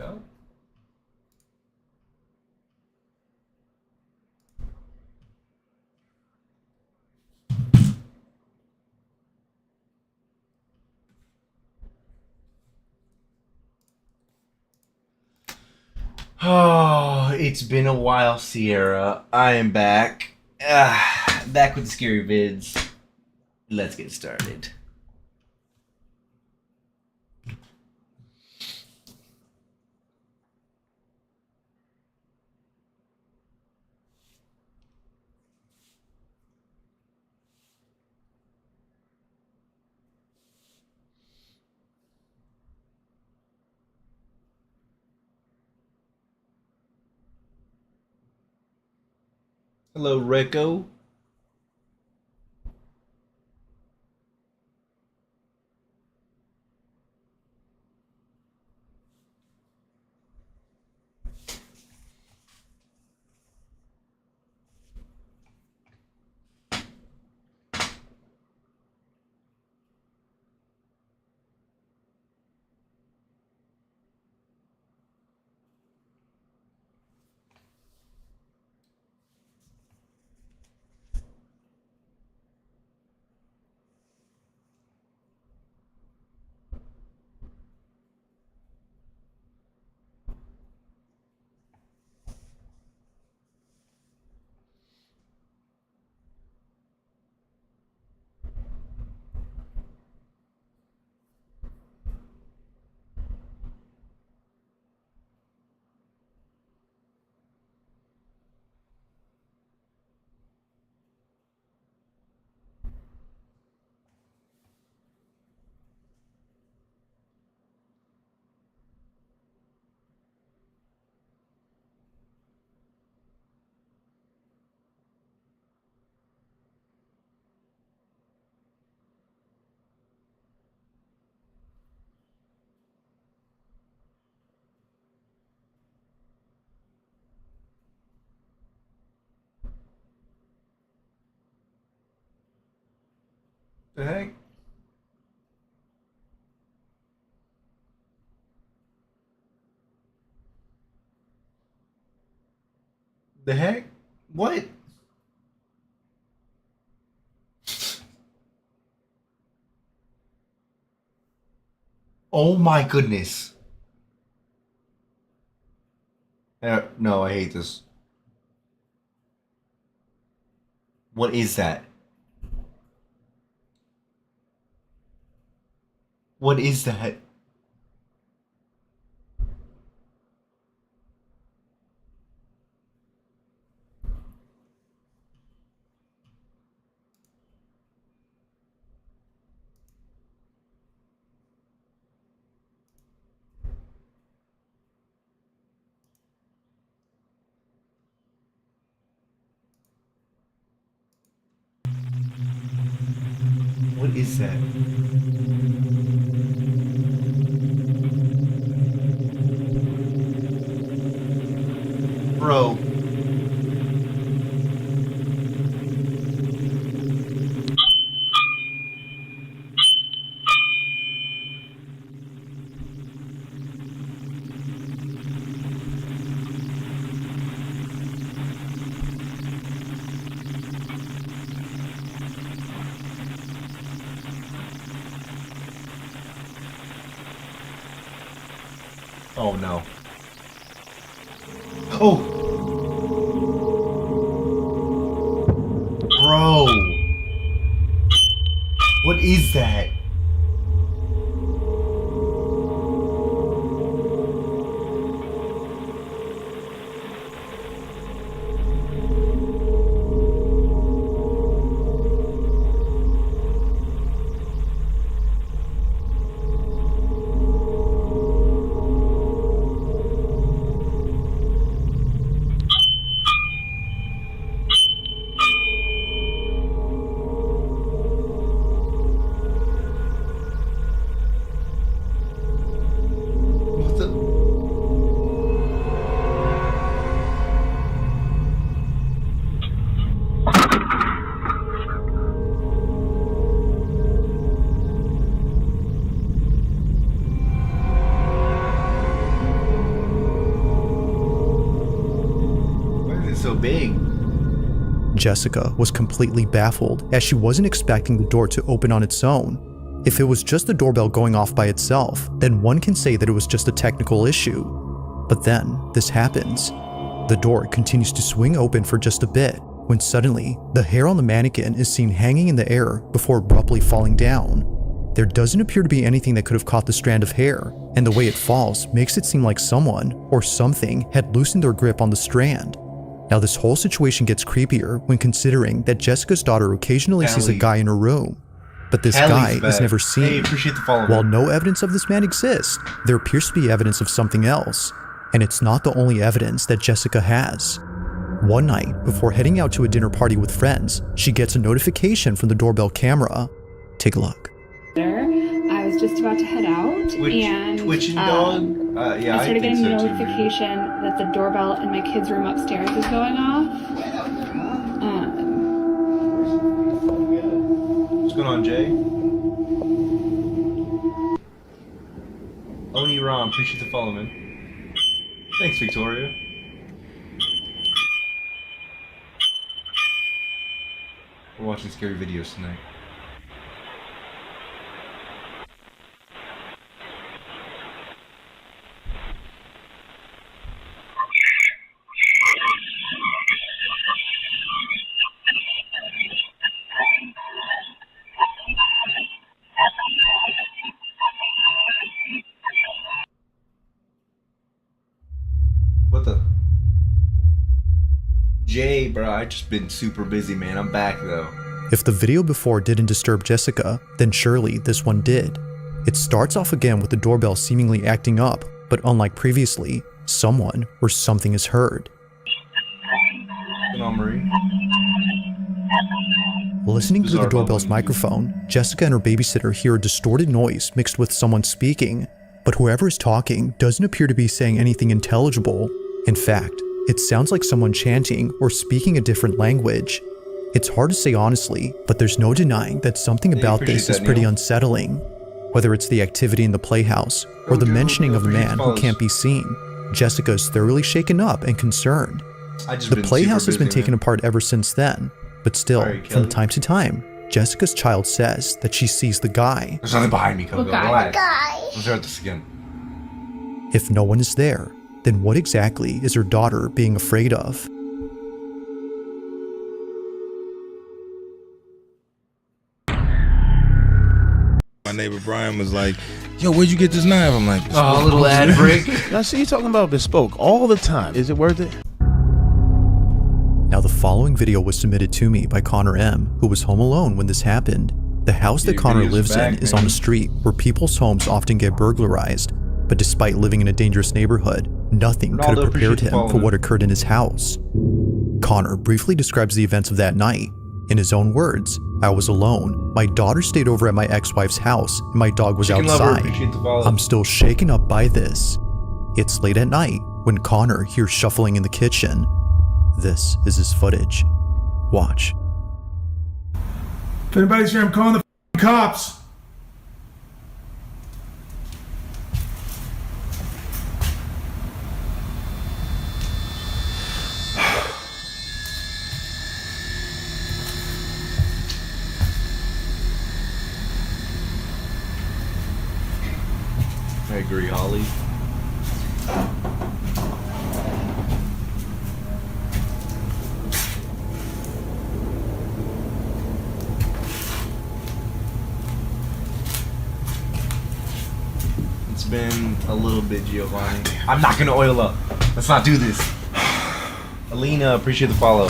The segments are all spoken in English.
go. Oh, it's been a while, Sierra. I am back. Back with the scary vids. Let's get started. Hello, Rico. The heck? The heck? What? Oh my goodness. No, I hate this. What is that? What is that? What is that? Bro. Oh no. Oh! Bro! What is that? Jessica was completely baffled as she wasn't expecting the door to open on its own. If it was just the doorbell going off by itself, then one can say that it was just a technical issue. But then, this happens. The door continues to swing open for just a bit, when suddenly, the hair on the mannequin is seen hanging in the air before abruptly falling down. There doesn't appear to be anything that could have caught the strand of hair, and the way it falls makes it seem like someone, or something, had loosened their grip on the strand. Now this whole situation gets creepier when considering that Jessica's daughter occasionally sees a guy in her room, but this guy is never seen. Hey, appreciate the follow. While no evidence of this man exists, there appears to be evidence of something else, and it's not the only evidence that Jessica has. One night, before heading out to a dinner party with friends, she gets a notification from the doorbell camera. Take a look. I was just about to head out, and Twitching dog. Yeah, I started getting a so notification that the doorbell in my kids' room upstairs is going off. What's going on, Jay? Oni Ram, appreciate the follow, man. Thanks, Victoria. We're watching scary videos tonight. What the? Jay, bro, I just been super busy, man. I'm back though. If the video before didn't disturb Jessica, then surely this one did. It starts off again with the doorbell seemingly acting up, but unlike previously, someone or something is heard. Good on, Marie. Listening through the doorbell's microphone, Jessica and her babysitter hear a distorted noise mixed with someone speaking, but whoever is talking doesn't appear to be saying anything intelligible. In fact, it sounds like someone chanting or speaking a different language. It's hard to say honestly, but there's no denying that something about this is pretty unsettling. Whether it's the activity in the playhouse or the mentioning of a man who can't be seen, Jessica is thoroughly shaken up and concerned. The playhouse has been taken apart ever since then, but still, from time to time, Jessica's child says that she sees the guy. There's nothing behind me, Coco. Guy. Let's start this again. If no one is there, then what exactly is her daughter being afraid of? My neighbor Brian was like, yo, where'd you get this knife? I'm like, Oh, a little ad break. Now, see, you talking about bespoke all the time. Is it worth it? Now the following video was submitted to me by Connor M, who was home alone when this happened. The house that Your Connor videos lives back, in is man. on a street where people's homes often get burglarized, but despite living in a dangerous neighborhood, nothing could Ronaldo, have prepared appreciate the him for follow. what occurred in his house. Connor briefly describes the events of that night. In his own words, I was alone. My daughter stayed over at my ex-wife's house, and my dog was Chicken lover, outside. appreciate the follow. I'm still shaken up by this. It's late at night when Connor hears shuffling in the kitchen. This is his footage. Watch. If anybody's here, I'm calling the f***ing cops. I agree, Holly. It's been a little bit, Giovanni. I'm not gonna oil up. Let's not do this. Alina, appreciate the follow.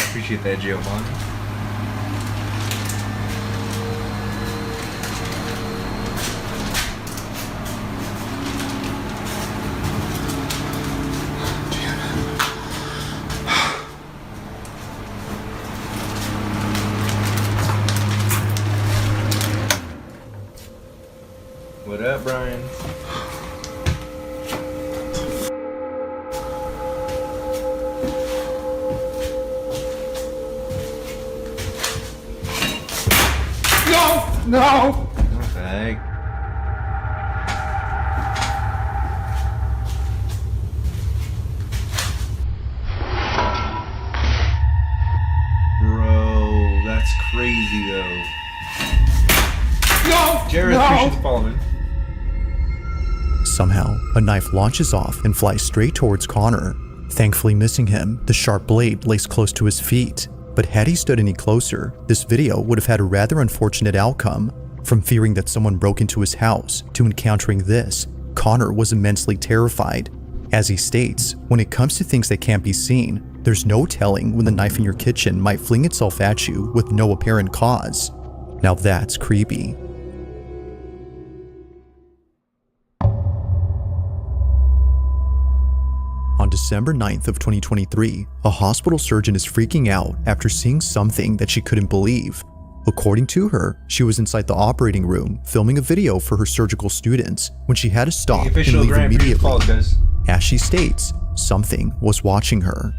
Appreciate that, Giovanni. What up, Brian? No! What the heck? Bro, that's crazy though. No! Jared, no! appreciate the following. Somehow, a knife launches off and flies straight towards Connor. Thankfully missing him, the sharp blade lays close to his feet. But had he stood any closer, this video would have had a rather unfortunate outcome. From fearing that someone broke into his house to encountering this, Connor was immensely terrified. As he states, when it comes to things that can't be seen, there's no telling when the knife in your kitchen might fling itself at you with no apparent cause. Now that's creepy. On December 9th of 2023, a hospital surgeon is freaking out after seeing something that she couldn't believe. According to her, she was inside the operating room filming a video for her surgical students when she had to stop and leave immediately. As she states, something was watching her.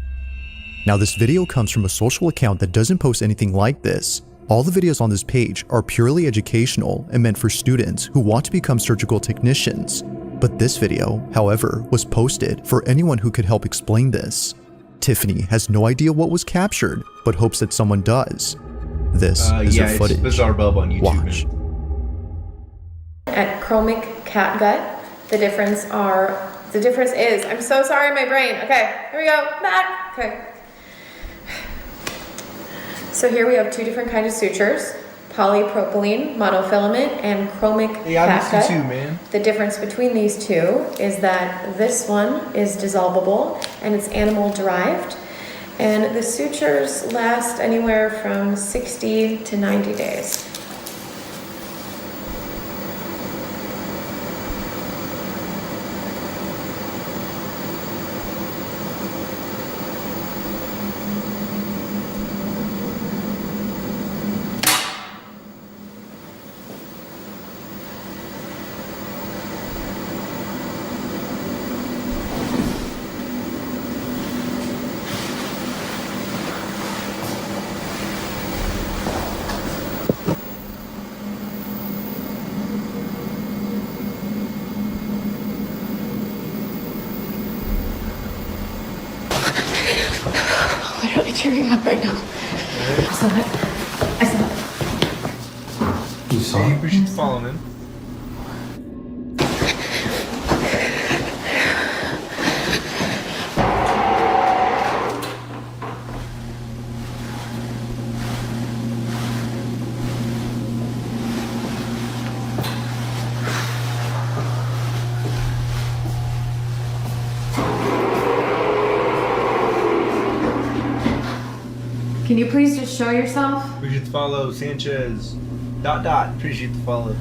Now this video comes from a social account that doesn't post anything like this. All the videos on this page are purely educational and meant for students who want to become surgical technicians. But this video, however, was posted for anyone who could help explain this. Tiffany has no idea what was captured, but hopes that someone does. This is her footage. It's Bizarre Bub on YouTube. Watch. At chromic catgut, the difference is, I'm so sorry, my brain. Okay, here we go, back. Okay. So here we have two different kinds of sutures, polypropylene monofilament and chromic catgut. Too, man. The difference between these two is that this one is dissolvable and it's animal derived, and the sutures last anywhere from 60 to 90 days. Literally tearing up right now. I saw it. I saw it. You saw it? Appreciate the following. Can you please just show yourself? Appreciate the follow, Sanchez. ... Appreciate the follow.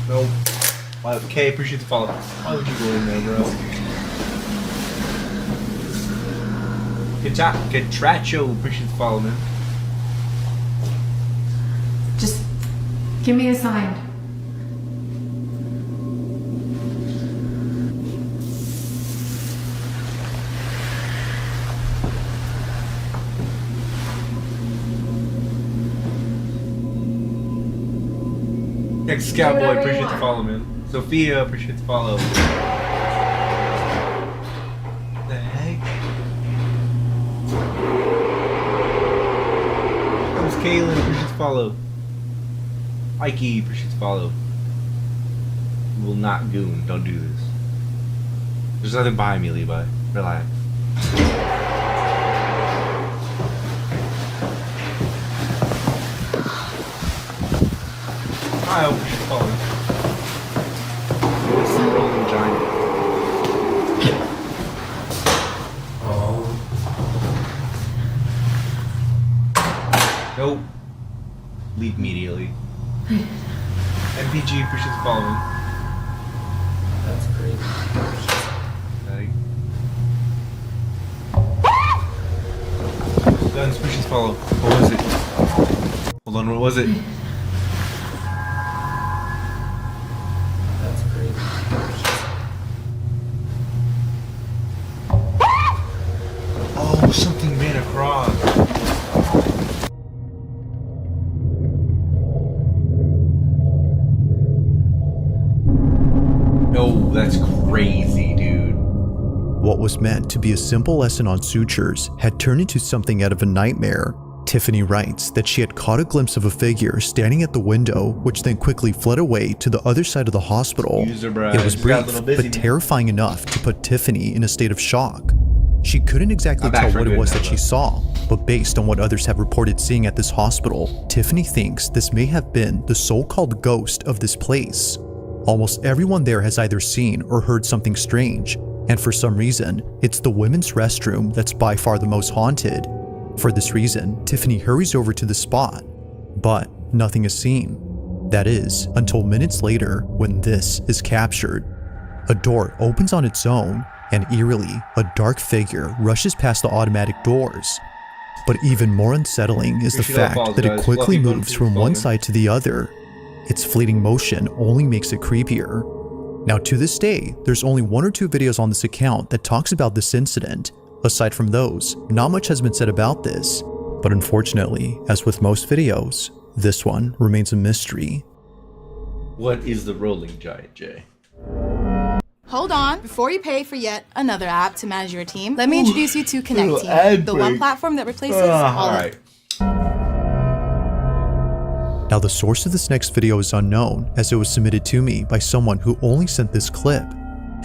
Nope. Okay, appreciate the follow. Why would you go in there, bro? Catracho, appreciate the follow, man. Just give me a sign. Ex-Cowboy, appreciate the follow, man. Sophia, appreciate the follow. What the heck? Who's Kaylin, appreciate the follow. Mikey, appreciate the follow. You will not goon, don't do this. There's nothing behind me, Levi. Relax. I hope she's falling. It's the rolling giant. Oh. Nope. Leave immediately. MPG, appreciate the following. That's great. Guns, appreciate the follow. What was it? Hold on, what was it? Something ran across. No, that's crazy, dude. What was meant to be a simple lesson on sutures had turned into something out of a nightmare. Tiffany writes that she had caught a glimpse of a figure standing at the window, which then quickly fled away to the other side of the hospital. User brag. It was Just got a brief, little busy, but man. terrifying enough to put Tiffany in a state of shock. She couldn't exactly I'm back tell for what it good was now, that she though. saw, but based on what others have reported seeing at this hospital, Tiffany thinks this may have been the so-called ghost of this place. Almost everyone there has either seen or heard something strange, and for some reason, it's the women's restroom that's by far the most haunted. For this reason, Tiffany hurries over to the spot, but nothing is seen. That is, until minutes later when this is captured. A door opens on its own, and eerily, a dark figure rushes past the automatic doors. But even more unsettling is the Appreciate all fact falls, that it guys. quickly Lucky moves one, from one falling. side to the other. Its fleeting motion only makes it creepier. Now to this day, there's only 1 or 2 videos on this account that talks about this incident. Aside from those, not much has been said about this. But unfortunately, as with most videos, this one remains a mystery. What is the rolling giant, Jay? Hold on. Before you pay for yet another app to manage your team, let me introduce you to Connect Team, ad the one break. platform that replaces all of Alright. Now the source of this next video is unknown, as it was submitted to me by someone who only sent this clip.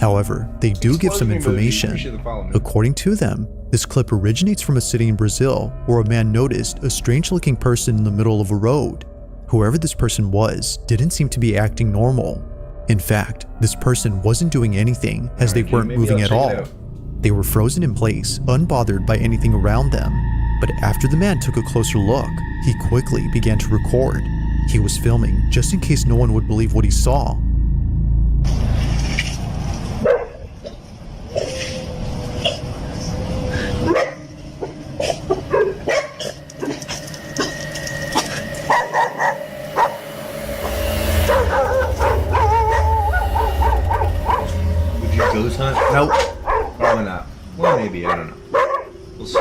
However, they do give some information. Appreciate the follow, man. According to them, this clip originates from a city in Brazil where a man noticed a strange-looking person in the middle of a road. Whoever this person was didn't seem to be acting normal. In fact, this person wasn't doing anything as they Alright, weren't maybe moving I'll at check all. it out. They were frozen in place, unbothered by anything around them. But after the man took a closer look, he quickly began to record. He was filming just in case no one would believe what he saw. Would you ghost hunt? Nope. Probably not. Well, maybe. I don't know. We'll see.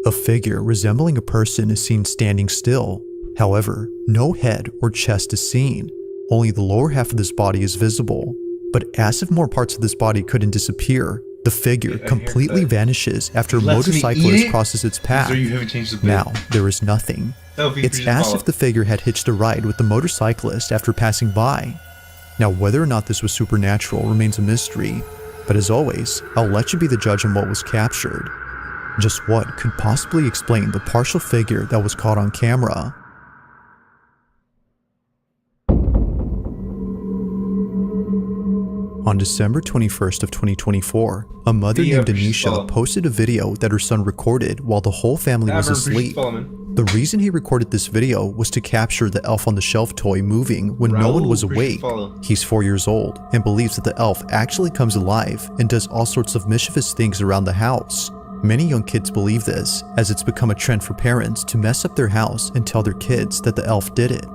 A figure resembling a person is seen standing still. However, no head or chest is seen. Only the lower half of this body is visible. But as if more parts of this body couldn't disappear, the figure completely vanishes after a Lets me eat motorcyclist it? crosses its path. So you haven't changed the bit. Now, there is nothing. Sophie, It's appreciate the as follow. if the figure had hitched a ride with the motorcyclist after passing by. Now, whether or not this was supernatural remains a mystery, but as always, I'll let you be the judge on what was captured. Just what could possibly explain the partial figure that was caught on camera? On December 21st of 2024, a mother Yeah, named appreciate the follow. Anisha posted a video that her son recorded while the whole family was Tavern, appreciate asleep. the follow, man. The reason he recorded this video was to capture the elf on the shelf toy moving when no one Raul, was appreciate awake. the follow. He's 4 years old and believes that the elf actually comes alive and does all sorts of mischievous things around the house. Many young kids believe this, as it's become a trend for parents to mess up their house and tell their kids that the elf did it.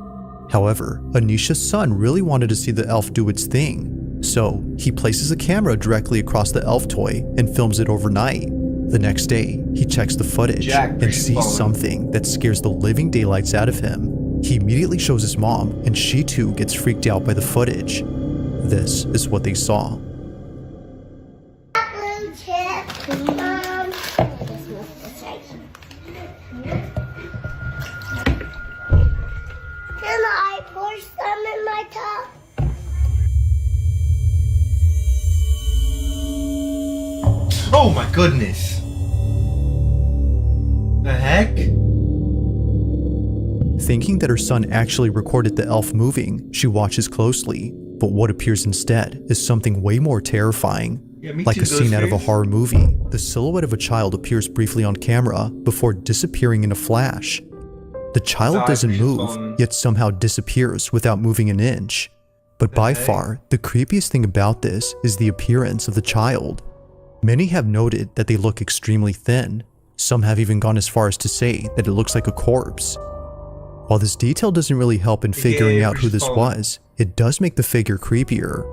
However, Anisha's son really wanted to see the elf do its thing, so he places a camera directly across the elf toy and films it overnight. The next day, he checks the footage Jack, and appreciate sees following. something that scares the living daylights out of him. He immediately shows his mom, and she too gets freaked out by the footage. This is what they saw. Can I pour some in my cup? Oh my goodness. The heck? Thinking that her son actually recorded the elf moving, she watches closely, but what appears instead is something way more terrifying. Yeah, me Like too, a scene out of a Ghostface. horror movie, the silhouette of a child appears briefly on camera before disappearing in a flash. The child Sorry, doesn't appreciate move, following. yet somehow disappears without moving an inch. But by heck? far, the creepiest thing about this is the appearance of the child. Many have noted that they look extremely thin. Some have even gone as far as to say that it looks like a corpse. While this detail doesn't really help in figuring out who this was, it does make the figure creepier.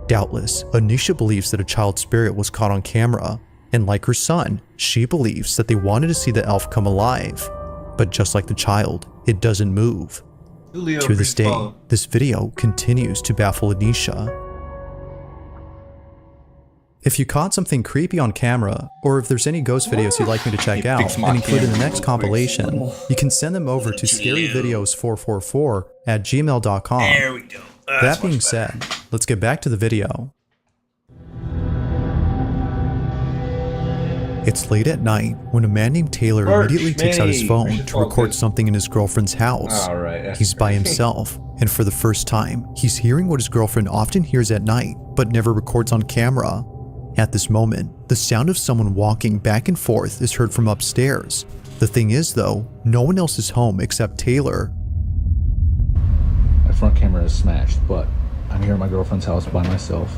Doubtless, Anisha believes that a child spirit was caught on camera, and like her son, she believes that they wanted to see the elf come alive. But just like the child, it doesn't move. Julio, To this appreciate the day, follow. this video continues to baffle Anisha. If you caught something creepy on camera, or if there's any ghost videos you'd like me to check Hey, out fix my and include in the camera next real quick. compilation, you can send them over to scaryvideos444@gmail.com. There we go. That being said, let's get back to the video. It's late at night when a man named Taylor Birch, immediately takes out his May, phone Birch to record Falcon. something in his girlfriend's house. All right, that's He's by crazy. himself, and for the first time, he's hearing what his girlfriend often hears at night, but never records on camera. At this moment, the sound of someone walking back and forth is heard from upstairs. The thing is though, no one else is home except Taylor. My front camera is smashed, but I'm here at my girlfriend's house by myself.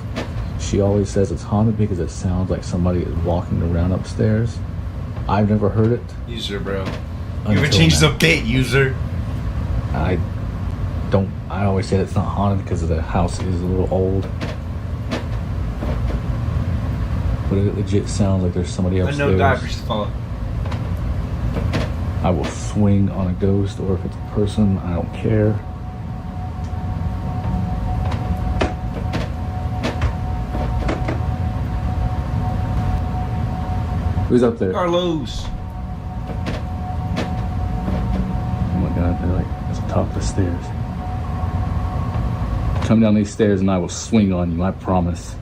She always says it's haunted because it sounds like somebody is walking around upstairs. I've never heard it. User, bro. You Until haven't changed now. the bit, user. I always say it's not haunted because the house is a little old. But it legit sounds like there's somebody I upstairs. know die, appreciate the follow. I will swing on a ghost, or if it's a person, I don't care. Who's up there? Carlos. Oh my god, they're like at the top of the stairs. Come down these stairs and I will swing on you, I promise.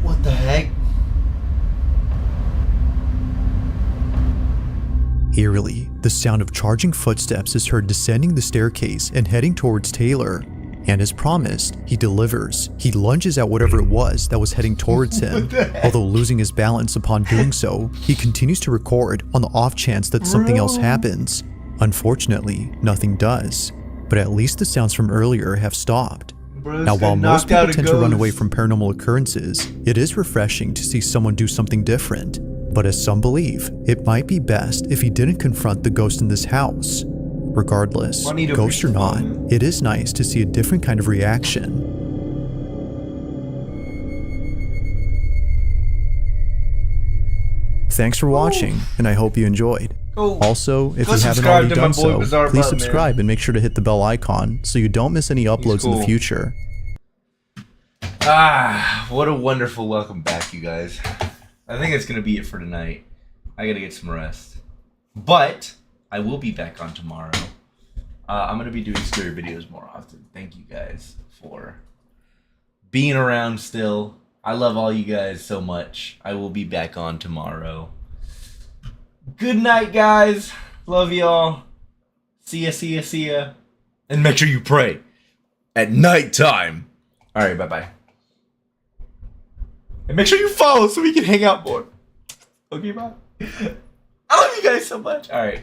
What the heck? Eerily, the sound of charging footsteps is heard descending the staircase and heading towards Taylor. And as promised, he delivers. He lunges at whatever it was that was heading towards him. Although losing his balance upon doing so, he continues to record on the off chance that something else happens. Unfortunately, nothing does. But at least the sounds from earlier have stopped. Bro, Now, while most knocked out people a tend to run ghost. away from paranormal occurrences, it is refreshing to see someone do something different. But as some believe, it might be best if he didn't confront the ghost in this house. Regardless, Juanito, ghost or appreciate the not, follow. it is nice to see a different kind of reaction. Thanks for watching, and I hope you enjoyed. Go. Also, if Go you haven't subscribe already to my done boy so, Bizarre please Button, man. subscribe and make sure to hit the bell icon so you don't miss any uploads in the cool. future. Ah, what a wonderful welcome back, you guys. I think that's gonna be it for tonight. I gotta get some rest, but I will be back on tomorrow. I'm gonna be doing scary videos more often. Thank you guys for being around still. I love all you guys so much. I will be back on tomorrow. Good night, guys. Love y'all. See ya, see ya, see ya. And make sure you pray at nighttime. All right, bye-bye. And make sure you follow so we can hang out more. Okay, bye. I love you guys so much. All right.